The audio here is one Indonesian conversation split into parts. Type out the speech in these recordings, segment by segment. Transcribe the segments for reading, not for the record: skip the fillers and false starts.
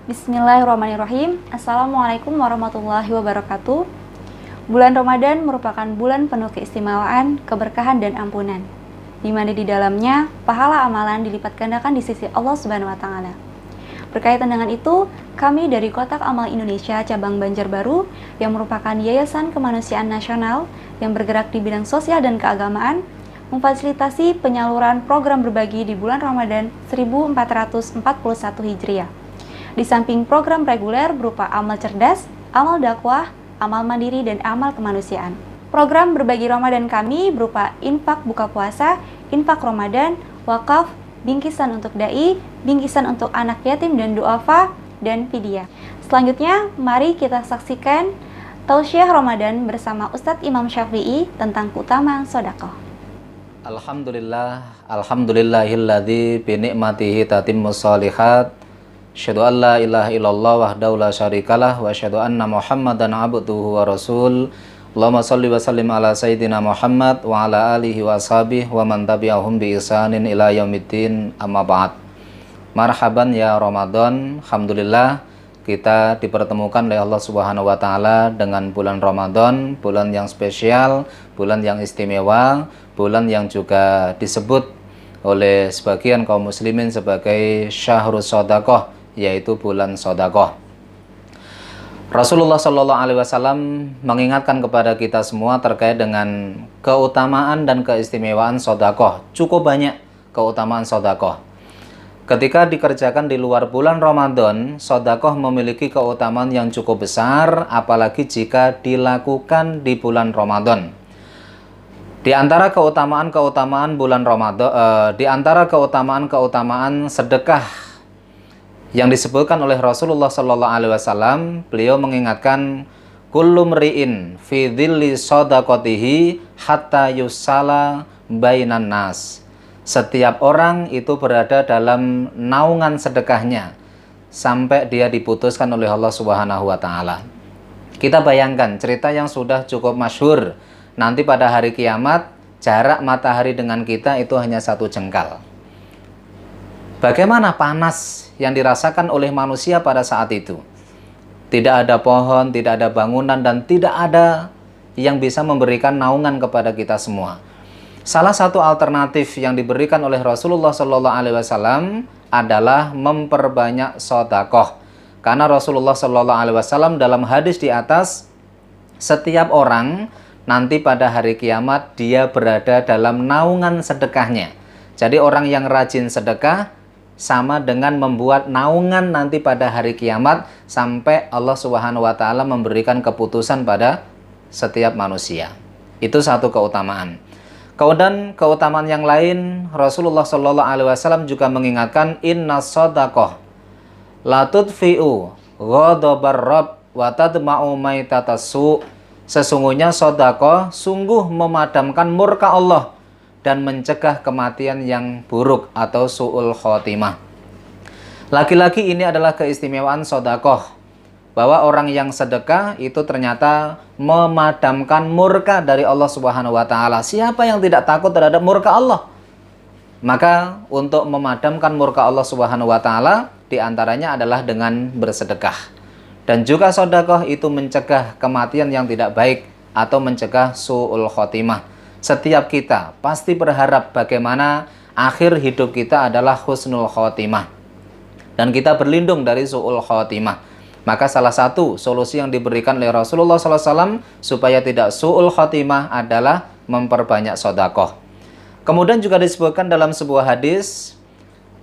Bismillahirrahmanirrahim. Assalamualaikum warahmatullahi wabarakatuh. Bulan Ramadan merupakan bulan penuh keistimewaan, keberkahan, dan ampunan, di mana di dalamnya pahala amalan dilipat gandakan di sisi Allah Subhanahu wa Ta'ala. Berkaitan dengan itu, kami dari Kotak Amal Indonesia Cabang Banjarbaru yang merupakan yayasan kemanusiaan nasional yang bergerak di bidang sosial dan keagamaan memfasilitasi penyaluran program berbagi di bulan Ramadan 1441 Hijriah. Di samping program reguler berupa amal cerdas, amal dakwah, amal mandiri, dan amal kemanusiaan. Program berbagi Ramadan kami berupa infak buka puasa, infak Ramadan, wakaf, bingkisan untuk dai, bingkisan untuk anak yatim dan duafa, dan fidyah. Selanjutnya, mari kita saksikan tausiah Ramadan bersama Ustadz Imam Syafi'i tentang keutamaan sedekah. Alhamdulillahilladzi binikmatihi tatimmus shalihat. Asyhadu an la ilaha illallah wahdahu la syarikalah wa asyhadu anna Muhammadan abduhu wa rasul. Allahumma shalli wa sallim ala sayyidina Muhammad wa ala alihi wa ashabihi wa man tabi'ahum bi ihsanin ila yaumiddin, amma ba'd. Marhaban ya Ramadan. Alhamdulillah kita dipertemukan oleh Allah Subhanahu wa taala dengan bulan Ramadan, bulan yang spesial, bulan yang istimewa, bulan yang juga disebut oleh sebagian kaum muslimin sebagai syahrus shadaqah, yaitu bulan sedekah. Rasulullah Shallallahu Alaihi Wasallam mengingatkan kepada kita semua terkait dengan keutamaan dan keistimewaan sedekah. Cukup banyak keutamaan sedekah. Ketika dikerjakan di luar bulan Ramadan, sedekah memiliki keutamaan yang cukup besar, apalagi jika dilakukan di bulan Ramadan. Di antara keutamaan-keutamaan bulan Ramadan, di antara keutamaan-keutamaan sedekah yang disebutkan oleh Rasulullah Sallallahu Alaihi Wasallam, beliau mengingatkan kullu mri'in fi dhilli shadaqatihi hatta yusala bainan nas. Setiap orang itu berada dalam naungan sedekahnya sampai dia diputuskan oleh Allah Subhanahu wa taala. Kita bayangkan cerita yang sudah cukup masyhur. Nanti pada hari kiamat jarak matahari dengan kita itu hanya 1 jengkal. Bagaimana panas yang dirasakan oleh manusia pada saat itu? Tidak ada pohon, tidak ada bangunan, dan tidak ada yang bisa memberikan naungan kepada kita semua. Salah satu alternatif yang diberikan oleh Rasulullah Shallallahu Alaihi Wasallam adalah memperbanyak sedekah. Karena Rasulullah Shallallahu Alaihi Wasallam dalam hadis di atas, setiap orang nanti pada hari kiamat dia berada dalam naungan sedekahnya. Jadi orang yang rajin sedekah sama dengan membuat naungan nanti pada hari kiamat sampai Allah Subhanahu wa taala memberikan keputusan pada setiap manusia. Itu satu keutamaan. Kemudian keutamaan yang lain, Rasulullah Shallallahu Alaihi Wasallam juga mengingatkan inna shadaqah la tudfi'u ghadabar rabb wa tadma'u maitatasu. Sesungguhnya sedekah sungguh memadamkan murka Allah dan mencegah kematian yang buruk atau su'ul khotimah. Lagi-lagi ini adalah keistimewaan sedekah, bahwa orang yang sedekah itu ternyata memadamkan murka dari Allah Subhanahu wa taala. Siapa yang tidak takut terhadap murka Allah? Maka untuk memadamkan murka Allah Subhanahu wa taala diantaranya adalah dengan bersedekah. Dan juga sedekah itu mencegah kematian yang tidak baik atau mencegah su'ul khotimah. Setiap kita pasti berharap bagaimana akhir hidup kita adalah husnul khotimah. Dan kita berlindung dari su'ul khotimah. Maka salah satu solusi yang diberikan oleh Rasulullah SAW supaya tidak su'ul khotimah adalah memperbanyak sedekah. Kemudian juga disebutkan dalam sebuah hadis,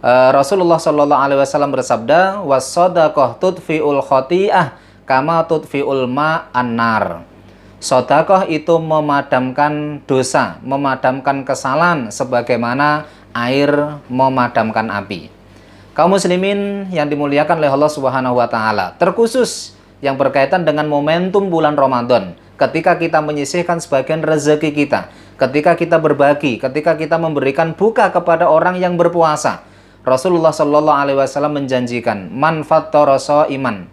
Rasulullah SAW bersabda, was-sadaqah tudfi'ul khoti'ah kama tudfi'ul ma'an nar. Sedekah itu memadamkan dosa, memadamkan kesalahan sebagaimana air memadamkan api. Kaum muslimin yang dimuliakan oleh Allah Subhanahu wa taala, terkhusus yang berkaitan dengan momentum bulan Ramadan, ketika kita menyisihkan sebagian rezeki kita, ketika kita berbagi, ketika kita memberikan buka kepada orang yang berpuasa. Rasulullah Shallallahu Alaihi Wasallam menjanjikan, man fattara shaiman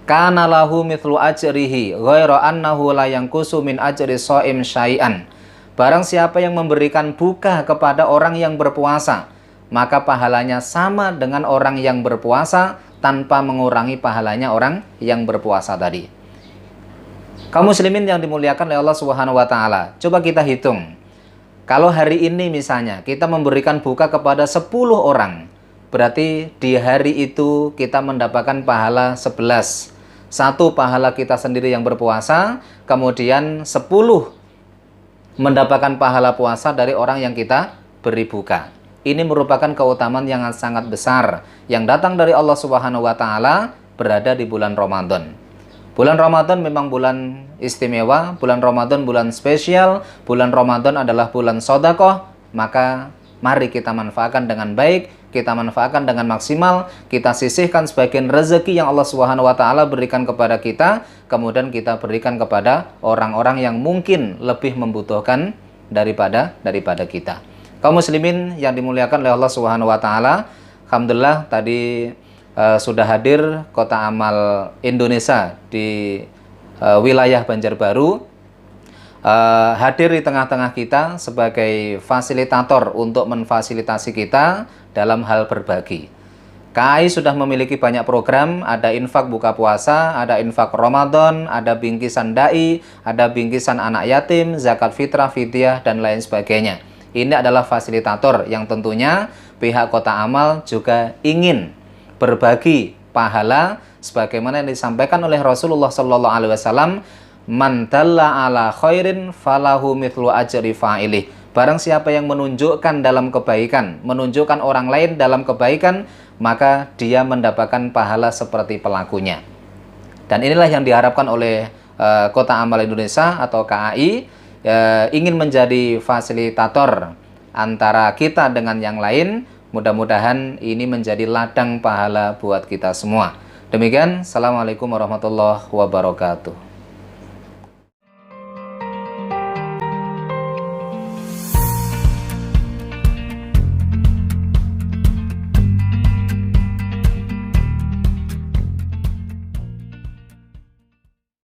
kana lahu mithlu ajrihi ghaira annahu la yanqusu min ajri shaim syai'an. Barang siapa yang memberikan buka kepada orang yang berpuasa, maka pahalanya sama dengan orang yang berpuasa tanpa mengurangi pahalanya orang yang berpuasa tadi. Kaum muslimin yang dimuliakan oleh Allah Subhanahu wa taala, coba kita hitung. Kalau hari ini misalnya kita memberikan buka kepada 10 orang, berarti di hari itu kita mendapatkan pahala 11. Satu pahala kita sendiri yang berpuasa, kemudian 10 mendapatkan pahala puasa dari orang yang kita beri buka. Ini merupakan keutamaan yang sangat besar yang datang dari Allah Subhanahu wa taala berada di bulan Ramadan. Bulan Ramadan memang bulan istimewa, bulan Ramadan bulan spesial, bulan Ramadan adalah bulan sedekah, maka mari kita manfaatkan dengan baik, kita manfaatkan dengan maksimal, kita sisihkan sebagian rezeki yang Allah Subhanahu wa taala berikan kepada kita, kemudian kita berikan kepada orang-orang yang mungkin lebih membutuhkan daripada kita. Kaum muslimin yang dimuliakan oleh Allah Subhanahu wa taala, alhamdulillah tadi sudah hadir Kota Amal Indonesia di wilayah Banjarbaru, hadir di tengah-tengah kita sebagai fasilitator untuk memfasilitasi kita dalam hal berbagi. KAI sudah memiliki banyak program, ada infak buka puasa, ada infak Ramadan, ada bingkisan dai, ada bingkisan anak yatim, zakat fitrah, fidyah, dan lain sebagainya. Ini adalah fasilitator yang tentunya pihak Kota Amal juga ingin berbagi pahala sebagaimana yang disampaikan oleh Rasulullah sallallahu alaihi wasallam, man dalla ala khairin falahu mithlu ajri fa'ilih. Barang siapa yang menunjukkan dalam kebaikan, menunjukkan orang lain dalam kebaikan, maka dia mendapatkan pahala seperti pelakunya. Dan inilah yang diharapkan oleh Kota Amal Indonesia atau KAI, ingin menjadi fasilitator antara kita dengan yang lain. Mudah-mudahan ini menjadi ladang pahala buat kita semua. Demikian, Assalamualaikum warahmatullahi wabarakatuh.